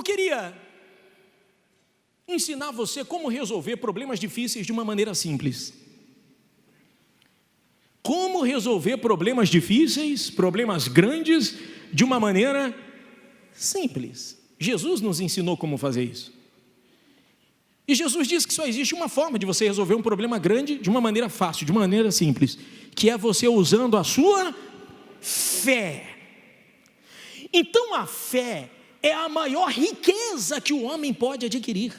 Eu queria ensinar você como resolver problemas difíceis de uma maneira simples. Como resolver problemas difíceis, problemas grandes, de uma maneira simples. Jesus nos ensinou como fazer isso. E Jesus diz que só existe uma forma de você resolver um problema grande de uma maneira fácil, de uma maneira simples, que é você usando a sua fé. Então a fé é a maior riqueza que o homem pode adquirir.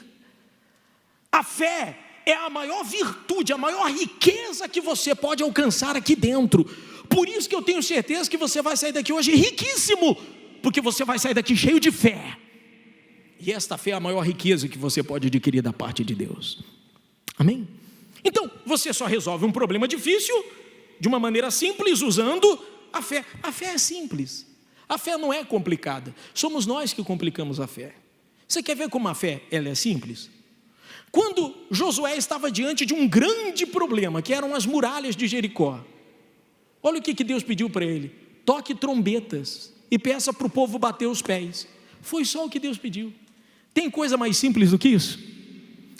A fé é a maior virtude, a maior riqueza que você pode alcançar aqui dentro. Por isso que eu tenho certeza que você vai sair daqui hoje riquíssimo, porque você vai sair daqui cheio de fé. E esta fé é a maior riqueza que você pode adquirir da parte de Deus. Amém? Então, você só resolve um problema difícil de uma maneira simples, usando a fé. A fé é simples. A fé não é complicada. Somos nós que complicamos a fé. Você quer ver como a fé ela é simples? Quando Josué estava diante de um grande problema, que eram as muralhas de Jericó, olha o que Deus pediu para ele: toque trombetas e peça para o povo bater os pés. Foi só o que Deus pediu. Tem coisa mais simples do que isso?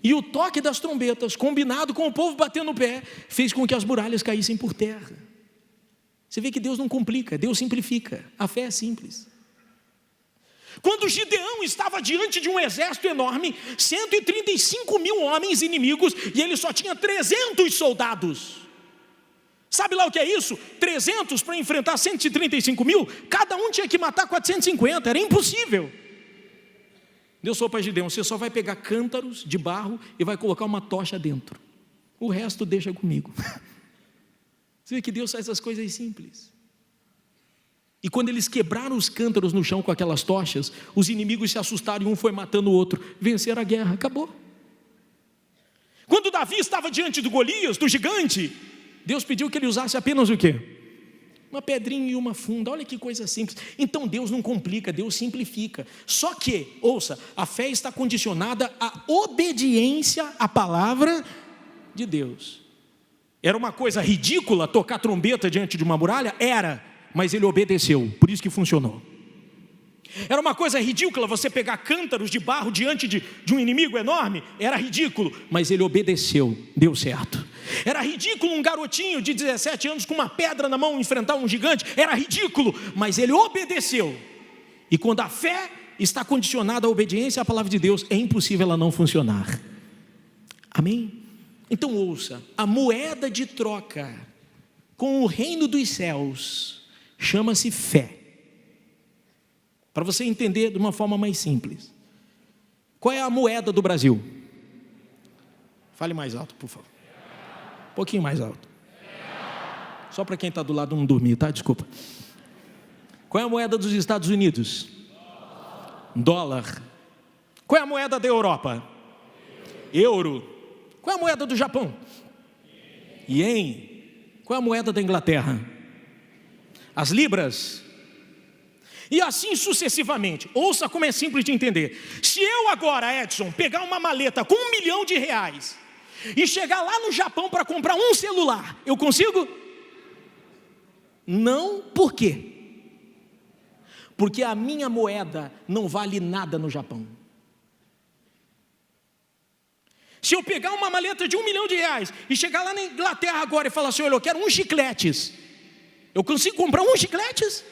E o toque das trombetas, combinado com o povo batendo o pé, fez com que as muralhas caíssem por terra. Você vê que Deus não complica, Deus simplifica. A fé é simples. Quando Gideão estava diante de um exército enorme, 135 mil homens inimigos, e ele só tinha 300 soldados. Sabe lá o que é isso? 300 para enfrentar 135 mil, cada um tinha que matar 450, era impossível. Deus falou para Gideão: você só vai pegar cântaros de barro e vai colocar uma tocha dentro. O resto deixa comigo. Você vê que Deus faz as coisas simples. E quando eles quebraram os cântaros no chão com aquelas tochas, os inimigos se assustaram e um foi matando o outro. Venceram a guerra, acabou. Quando Davi estava diante do Golias, do gigante, Deus pediu que ele usasse apenas o quê? Uma pedrinha e uma funda. Olha que coisa simples. Então Deus não complica, Deus simplifica. Só que, ouça, a fé está condicionada à obediência à palavra de Deus. Era uma coisa ridícula tocar trombeta diante de uma muralha? Era, mas ele obedeceu, por isso que funcionou. Era uma coisa ridícula você pegar cântaros de barro diante de um inimigo enorme? Era ridículo, mas ele obedeceu, deu certo. Era ridículo um garotinho de 17 anos com uma pedra na mão enfrentar um gigante? Era ridículo, mas ele obedeceu. E quando a fé está condicionada à obediência à palavra de Deus, é impossível ela não funcionar. Amém? Então ouça, a moeda de troca com o reino dos céus chama-se fé. Para você entender de uma forma mais simples, qual é a moeda do Brasil? Fale mais alto, por favor. Um pouquinho mais alto. Só para quem está do lado não dormir, tá? Desculpa. Qual é a moeda dos Estados Unidos? Dólar. Qual é a moeda da Europa? Euro. Qual é a moeda do Japão? Ien. Qual é a moeda da Inglaterra? As libras. E assim sucessivamente. Ouça como é simples de entender. Se eu agora, Edson, pegar uma maleta com R$1 milhão e chegar lá no Japão para comprar um celular, eu consigo? Não, por quê? Porque a minha moeda não vale nada no Japão. Se eu pegar uma maleta de R$1 milhão e chegar lá na Inglaterra agora e falar assim: olha, eu quero uns chicletes, eu consigo comprar uns chicletes?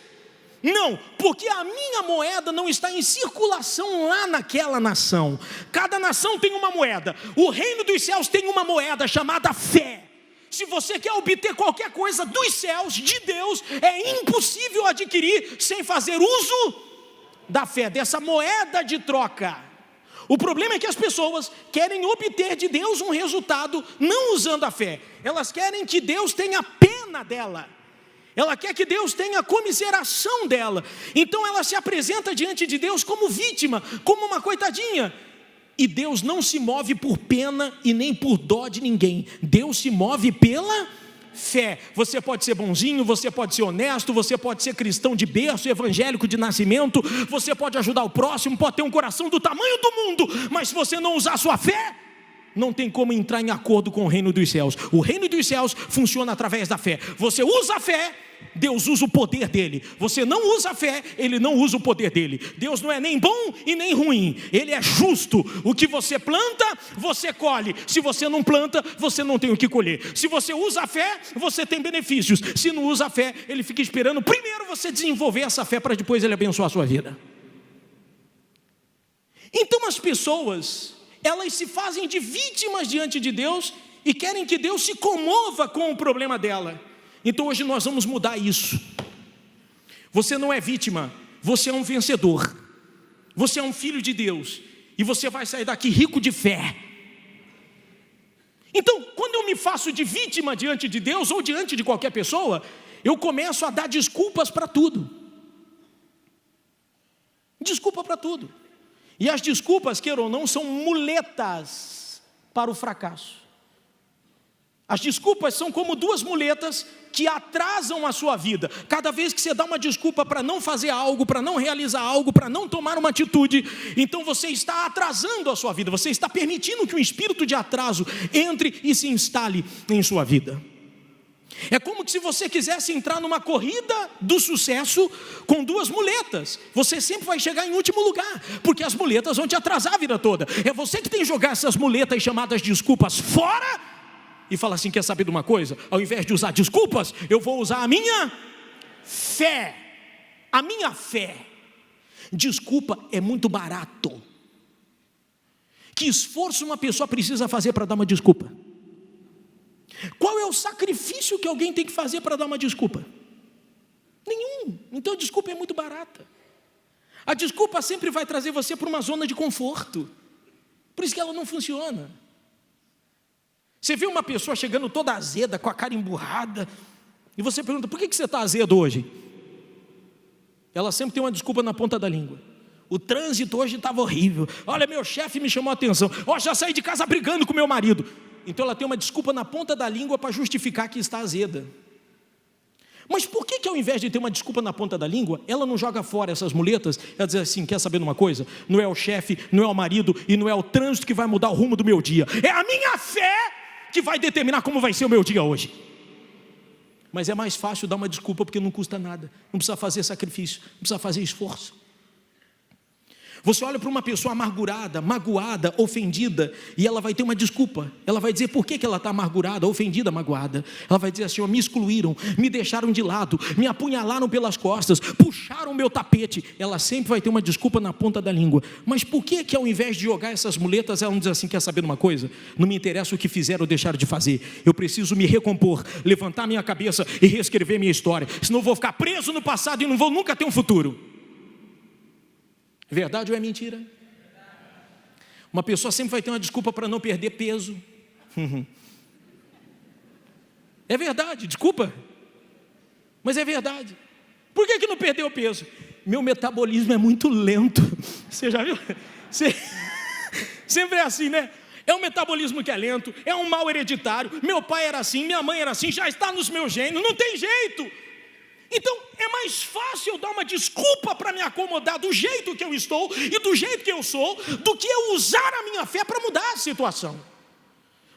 Não, porque a minha moeda não está em circulação lá naquela nação. Cada nação tem uma moeda. O reino dos céus tem uma moeda chamada fé. Se você quer obter qualquer coisa dos céus, de Deus, é impossível adquirir sem fazer uso da fé, dessa moeda de troca. O problema é que as pessoas querem obter de Deus um resultado não usando a fé. Elas querem que Deus tenha pena dela. Ela quer que Deus tenha comiseração dela. Então ela se apresenta diante de Deus como vítima, como uma coitadinha. E Deus não se move por pena e nem por dó de ninguém. Deus se move pela fé. Você pode ser bonzinho, você pode ser honesto, você pode ser cristão de berço, evangélico de nascimento, você pode ajudar o próximo, pode ter um coração do tamanho do mundo, mas se você não usar a sua fé, não tem como entrar em acordo com o reino dos céus. O reino dos céus funciona através da fé. Você usa a fé Deus usa o poder dele. Você não usa a fé, ele não usa o poder dele. Deus não é nem bom e nem ruim, ele é justo. O que você planta, você colhe. Se você não planta, você não tem o que colher. Se você usa a fé, você tem benefícios. Se não usa a fé, ele fica esperando primeiro você desenvolver essa fé para depois ele abençoar a sua vida. Então as pessoas, elas se fazem de vítimas diante de Deus e querem que Deus se comova com o problema dela. Então hoje nós vamos mudar isso. Você não é vítima, você é um vencedor. Você é um filho de Deus e você vai sair daqui rico de fé. Então, quando eu me faço de vítima diante de Deus ou diante de qualquer pessoa, eu começo a dar desculpas para tudo. Desculpa para tudo. E as desculpas, queira ou não, são muletas para o fracasso. As desculpas são como duas muletas que atrasam a sua vida. Cada vez que você dá uma desculpa para não fazer algo, para não realizar algo, para não tomar uma atitude, então você está atrasando a sua vida. Você está permitindo que um espírito de atraso entre e se instale em sua vida. É como se você quisesse entrar numa corrida do sucesso com duas muletas. Você sempre vai chegar em último lugar, porque as muletas vão te atrasar a vida toda. É você que tem que jogar essas muletas chamadas desculpas fora e falar assim, quer saber de uma coisa? Ao invés de usar desculpas, eu vou usar a minha fé. A minha fé. Desculpa é muito barato. Que esforço uma pessoa precisa fazer para dar uma desculpa? Qual é o sacrifício que alguém tem que fazer para dar uma desculpa? Nenhum. Então a desculpa é muito barata. A desculpa sempre vai trazer você para uma zona de conforto. Por isso que ela não funciona. Você vê uma pessoa chegando toda azeda, com a cara emburrada, e você pergunta, por que você está azedo hoje? Ela sempre tem uma desculpa na ponta da língua. O trânsito hoje estava horrível. Olha, meu chefe me chamou a atenção. Já saí de casa brigando com meu marido. Então ela tem uma desculpa na ponta da língua para justificar que está azeda. Mas por que ao invés de ter uma desculpa na ponta da língua, ela não joga fora essas muletas? Ela diz assim, quer saber de uma coisa? Não é o chefe, não é o marido e não é o trânsito que vai mudar o rumo do meu dia. É a minha fé que vai determinar como vai ser o meu dia hoje. Mas é mais fácil dar uma desculpa porque não custa nada. Não precisa fazer sacrifício, não precisa fazer esforço. Você olha para uma pessoa amargurada, magoada, ofendida, e ela vai ter uma desculpa. Ela vai dizer por que ela está amargurada, ofendida, magoada. Ela vai dizer assim, me excluíram, me deixaram de lado, me apunhalaram pelas costas, puxaram o meu tapete. Ela sempre vai ter uma desculpa na ponta da língua. Mas por que ao invés de jogar essas muletas, ela não diz assim, quer saber de uma coisa? Não me interessa o que fizeram ou deixaram de fazer. Eu preciso me recompor, levantar minha cabeça e reescrever minha história. Senão eu vou ficar preso no passado e não vou nunca ter um futuro. É verdade ou é mentira? Uma pessoa sempre vai ter uma desculpa para não perder peso. É verdade, desculpa. Mas é verdade. Por que não perdeu peso? Meu metabolismo é muito lento. Você já viu? Sempre é assim, né? É um metabolismo que é lento, é um mal hereditário. Meu pai era assim, minha mãe era assim, já está nos meus genes, não tem jeito. Então é mais fácil eu dar uma desculpa para me acomodar do jeito que eu estou e do jeito que eu sou, do que eu usar a minha fé para mudar a situação.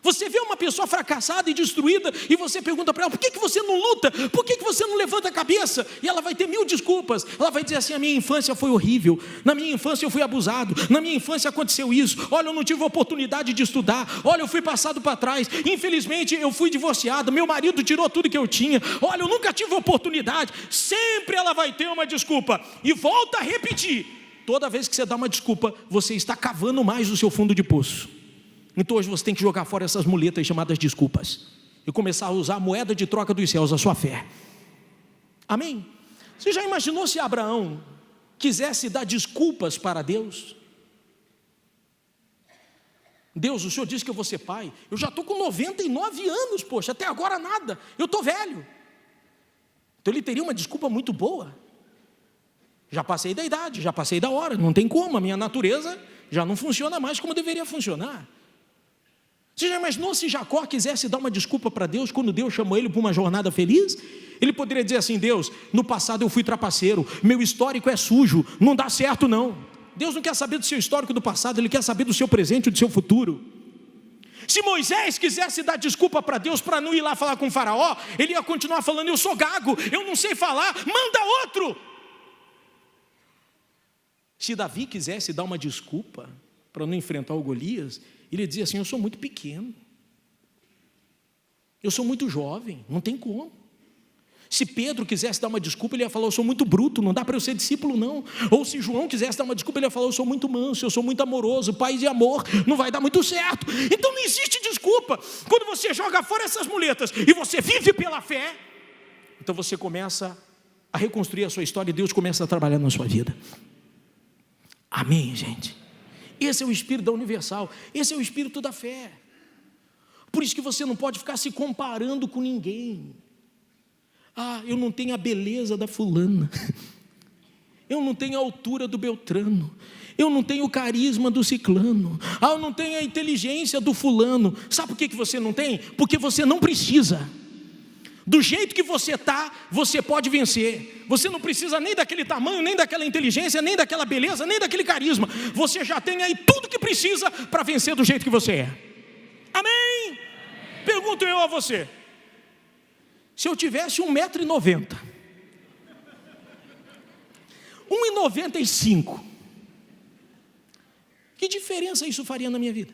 Você vê uma pessoa fracassada e destruída e você pergunta para ela, por que você não luta? Por que você não levanta a cabeça? E ela vai ter 1000 desculpas. Ela vai dizer assim, a minha infância foi horrível, na minha infância eu fui abusado, na minha infância aconteceu isso, olha, eu não tive oportunidade de estudar, olha, eu fui passado para trás, infelizmente eu fui divorciado, meu marido tirou tudo que eu tinha, olha, eu nunca tive oportunidade. Sempre ela vai ter uma desculpa. E volta a repetir, toda vez que você dá uma desculpa, você está cavando mais o seu fundo de poço. Então hoje você tem que jogar fora essas muletas chamadas desculpas e começar a usar a moeda de troca dos céus, a sua fé. Amém? Você já imaginou se Abraão quisesse dar desculpas para Deus? Deus, o Senhor disse que eu vou ser pai. Eu já estou com 99 anos, poxa, até agora nada. Eu estou velho. Então ele teria uma desculpa muito boa. Já passei da idade, já passei da hora, não tem como, a minha natureza já não funciona mais como deveria funcionar. Você já imaginou se Jacó quisesse dar uma desculpa para Deus quando Deus chamou ele para uma jornada feliz? Ele poderia dizer assim, Deus, no passado eu fui trapaceiro, meu histórico é sujo, não dá certo não. Deus não quer saber do seu histórico do passado, Ele quer saber do seu presente e do seu futuro. Se Moisés quisesse dar desculpa para Deus para não ir lá falar com o faraó, ele ia continuar falando: eu sou gago, eu não sei falar, manda outro. Se Davi quisesse dar uma desculpa para não enfrentar o Golias, ele dizia assim: eu sou muito pequeno, eu sou muito jovem, não tem como. Se Pedro quisesse dar uma desculpa, ele ia falar: eu sou muito bruto, não dá para eu ser discípulo não. Ou se João quisesse dar uma desculpa, ele ia falar: eu sou muito manso, eu sou muito amoroso, paz e amor, não vai dar muito certo. Então não existe desculpa. Quando você joga fora essas muletas e você vive pela fé, então você começa a reconstruir a sua história e Deus começa a trabalhar na sua vida. Amém, gente? Esse é o espírito da Universal, esse é o espírito da fé. Por isso que você não pode ficar se comparando com ninguém. Ah, eu não tenho a beleza da fulana, eu não tenho a altura do Beltrano, eu não tenho o carisma do ciclano, eu não tenho a inteligência do fulano. Sabe por que você não tem? Porque você não precisa. Do jeito que você está, você pode vencer. Você não precisa nem daquele tamanho, nem daquela inteligência, nem daquela beleza, nem daquele carisma. Você já tem aí tudo que precisa para vencer do jeito que você é. Amém? Pergunto eu a você: se eu tivesse 1,90 m, 1,95 m, que diferença isso faria na minha vida?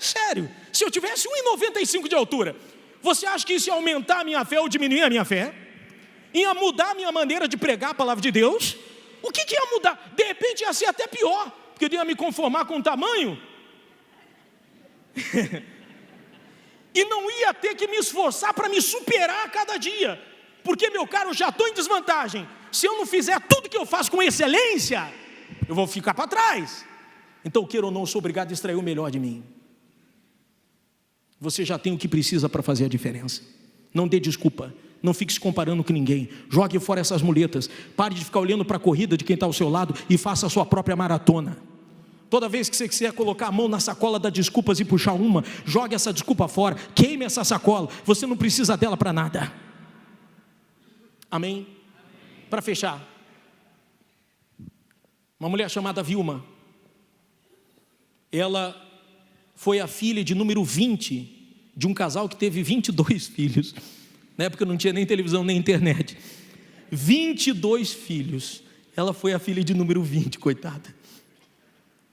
Sério, se eu tivesse 1,95 m de altura, você acha que isso ia aumentar a minha fé ou diminuir a minha fé? Ia mudar a minha maneira de pregar a palavra de Deus? O que ia mudar? De repente ia ser até pior, porque eu ia me conformar com o tamanho e não ia ter que me esforçar para me superar a cada dia, porque, meu caro, eu já estou em desvantagem. Se eu não fizer tudo que eu faço com excelência, eu vou ficar para trás. Então, queira ou não, eu sou obrigado a extrair o melhor de mim. Você já tem o que precisa para fazer a diferença. Não dê desculpa, não fique se comparando com ninguém. Jogue fora essas muletas, pare de ficar olhando para a corrida de quem está ao seu lado e faça a sua própria maratona. Toda vez que você quiser colocar a mão na sacola das desculpas e puxar uma, jogue essa desculpa fora, queime essa sacola, você não precisa dela para nada. Amém? Para fechar, uma mulher chamada Vilma, ela foi a filha de número 20 de um casal que teve 22 filhos. Na época não tinha nem televisão nem internet. 22 filhos. Ela foi a filha de número 20, coitada.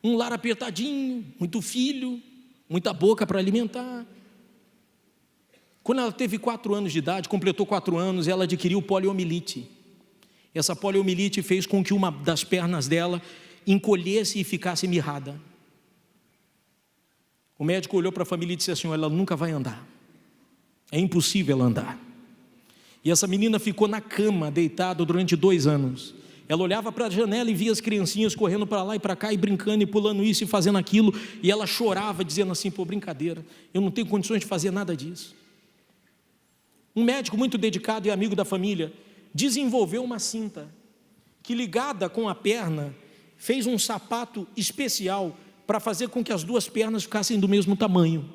Um lar apertadinho, muito filho, muita boca para alimentar. Quando ela teve 4 anos de idade, completou 4 anos, ela adquiriu poliomielite. Essa poliomielite fez com que uma das pernas dela encolhesse e ficasse mirrada. O médico olhou para a família e disse assim: ela nunca vai andar, é impossível ela andar. E essa menina ficou na cama, deitada durante 2 anos. Ela olhava para a janela e via as criancinhas correndo para lá e para cá, e brincando e pulando isso e fazendo aquilo, e ela chorava dizendo assim: pô, brincadeira, eu não tenho condições de fazer nada disso. Um médico muito dedicado e amigo da família desenvolveu uma cinta que, ligada com a perna, fez um sapato especial para fazer com que as 2 pernas ficassem do mesmo tamanho.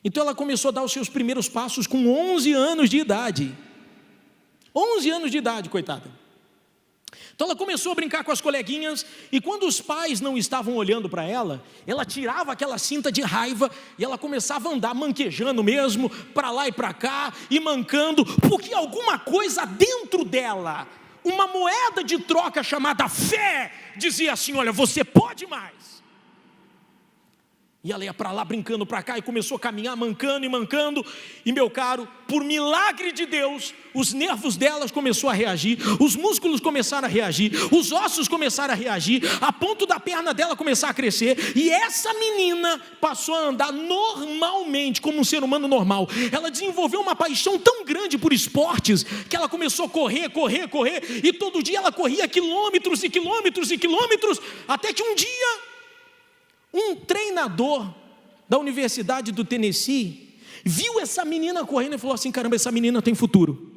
Então ela começou a dar os seus primeiros passos com 11 anos de idade. 11 anos de idade, coitada. Então ela começou a brincar com as coleguinhas, e quando os pais não estavam olhando para ela, ela tirava aquela cinta de raiva e ela começava a andar manquejando mesmo, para lá e para cá, e mancando, porque alguma coisa dentro dela, uma moeda de troca chamada fé, dizia assim: olha, você pode mais. E ela ia para lá, brincando para cá, e começou a caminhar, mancando e mancando. E, meu caro, por milagre de Deus, os nervos delas começaram a reagir, os músculos começaram a reagir, os ossos começaram a reagir, a ponto da perna dela começar a crescer. E essa menina passou a andar normalmente, como um ser humano normal. Ela desenvolveu uma paixão tão grande por esportes, que ela começou a correr, e todo dia ela corria quilômetros e quilômetros e quilômetros, até que um dia, um treinador da Universidade do Tennessee viu essa menina correndo e falou assim: caramba, essa menina tem futuro.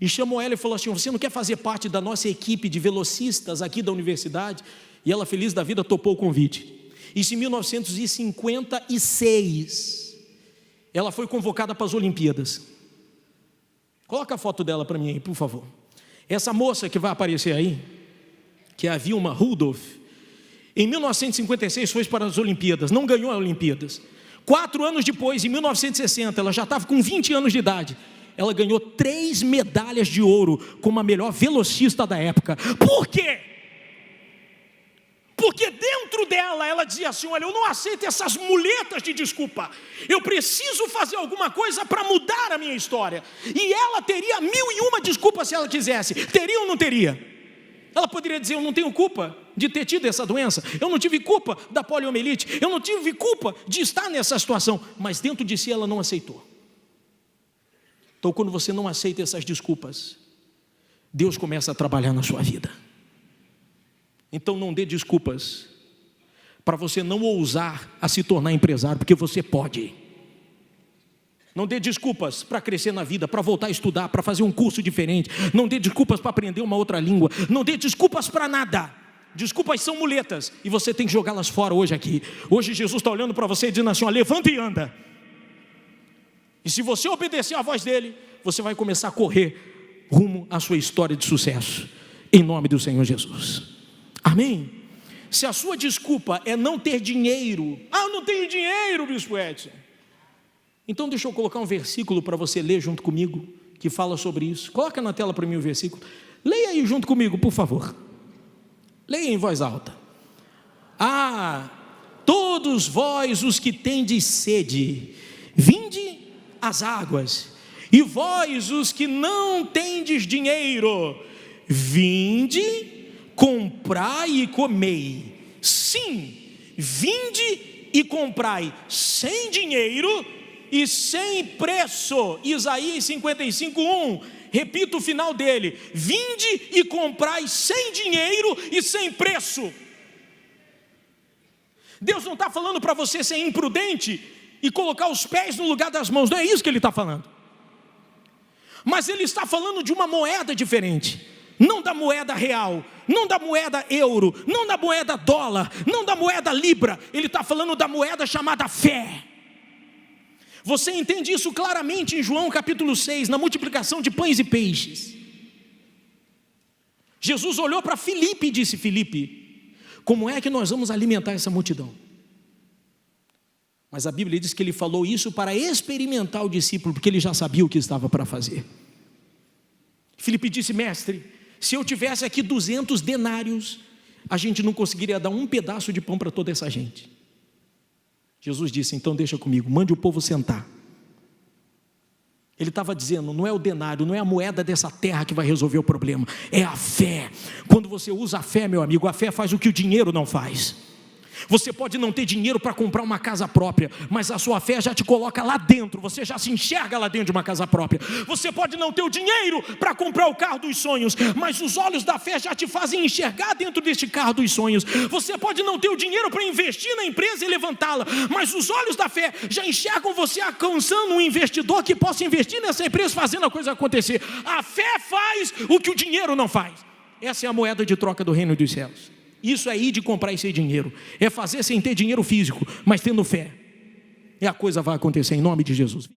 E chamou ela e falou assim: você não quer fazer parte da nossa equipe de velocistas aqui da universidade? E ela, feliz da vida, topou o convite. Isso em 1956, ela foi convocada para as Olimpíadas. Coloca a foto dela para mim aí, por favor. Essa moça que vai aparecer aí, que é a Vilma Rudolph, em 1956 foi para as Olimpíadas, não ganhou as Olimpíadas. 4 anos depois, em 1960, ela já estava com 20 anos de idade, ela ganhou 3 medalhas de ouro como a melhor velocista da época. Por quê? Porque dentro dela, ela dizia assim: olha, eu não aceito essas muletas de desculpa, eu preciso fazer alguma coisa para mudar a minha história. E ela teria 1001 desculpas se ela quisesse. Teria ou não teria? Ela poderia dizer: eu não tenho culpa de ter tido essa doença, eu não tive culpa da poliomielite, eu não tive culpa de estar nessa situação. Mas dentro de si ela não aceitou. Então, quando você não aceita essas desculpas, Deus começa a trabalhar na sua vida. Então não dê desculpas para você não ousar a se tornar empresário, porque você pode. Não dê desculpas para crescer na vida, para voltar a estudar, para fazer um curso diferente. Não dê desculpas para aprender uma outra língua. Não dê desculpas para nada. Desculpas são muletas e você tem que jogá-las fora hoje aqui. Hoje Jesus está olhando para você e dizendo assim: ó, levanta e anda. E se você obedecer à voz dele, você vai começar a correr rumo à sua história de sucesso, em nome do Senhor Jesus. Amém? Se a sua desculpa é não ter dinheiro, eu não tenho dinheiro, Bispo Edson, então deixa eu colocar um versículo para você ler junto comigo, que fala sobre isso. Coloca na tela para mim o versículo. Leia aí junto comigo, por favor. Leia em voz alta. Todos vós os que tendes sede, vinde às águas. E vós os que não tendes dinheiro, vinde, comprai e comei. Sim, vinde e comprai sem dinheiro e sem preço. Isaías 55:1, repito o final dele: vinde e comprai sem dinheiro e sem preço. Deus não está falando para você ser imprudente e colocar os pés no lugar das mãos, não é isso que ele está falando. Mas ele está falando de uma moeda diferente, não da moeda real, não da moeda euro, não da moeda dólar, não da moeda libra. Ele está falando da moeda chamada fé. Você entende isso claramente em João capítulo 6, na multiplicação de pães e peixes. Jesus olhou para Filipe e disse: Filipe, como é que nós vamos alimentar essa multidão? Mas a Bíblia diz que ele falou isso para experimentar o discípulo, porque ele já sabia o que estava para fazer. Filipe disse: mestre, se eu tivesse aqui 200 denários, a gente não conseguiria dar um pedaço de pão para toda essa gente. Jesus disse: então deixa comigo, mande o povo sentar. Ele estava dizendo: não é o denário, não é a moeda dessa terra que vai resolver o problema, é a fé. Quando você usa a fé, meu amigo, a fé faz o que o dinheiro não faz. Você pode não ter dinheiro para comprar uma casa própria, mas a sua fé já te coloca lá dentro, você já se enxerga lá dentro de uma casa própria. Você pode não ter o dinheiro para comprar o carro dos sonhos, mas os olhos da fé já te fazem enxergar dentro deste carro dos sonhos. Você pode não ter o dinheiro para investir na empresa e levantá-la, mas os olhos da fé já enxergam você alcançando um investidor que possa investir nessa empresa, fazendo a coisa acontecer. A fé faz o que o dinheiro não faz. Essa é a moeda de troca do reino dos céus. Isso é ir de comprar e sem dinheiro, é fazer sem ter dinheiro físico, mas tendo fé, e a coisa vai acontecer em nome de Jesus.